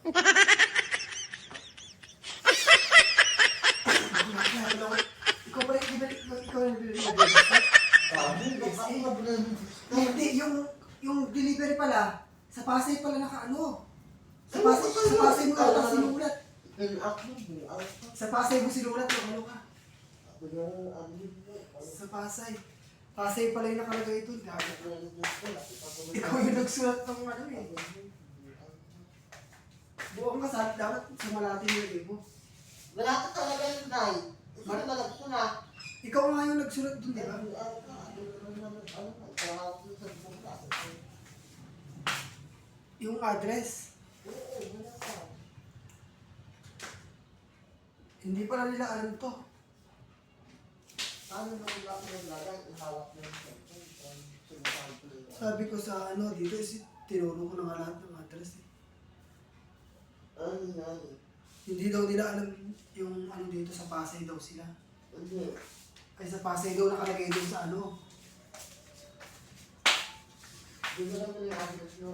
Ikaw ba yung hindi, yung delivery pala, sa Pasay pala nakaano. Sa Pasay mo ata sinulat. Sa Pasay mo sinulat yung ano ka. Sa Pasay. Pasay pala yung nakalagay ito. Ikaw yung nagsulat ng ano eh. Buong ka sa dapat sa Malati yung ibo. Wala ka talaga yung day. Ikaw na nagsulat. Ikaw nga yung nagsulat dun, di ba? Yung address. Hindi pala nila alam to. Ano naman lang yung lagay, ihawak mo yung Sabi ko sa ano, dito tinuro ko na nga lahat ng address eh. Hindi daw nila alam yung ano dito sa Pasay daw sila. Ay sa Pasay daw nakalagay doon sa ano. Hindi mo lang yung address nyo.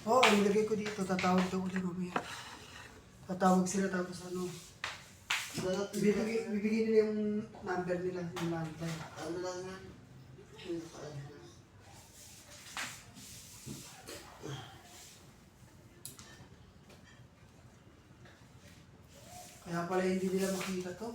Oo, nilagay ko dito. Tatawag daw ulit mamaya. Tatawag sila tapos ano. Bibigyan nila yung number nila, yung landline. Ano lang yan? Yung address. Kaya pala hindi nila makita to.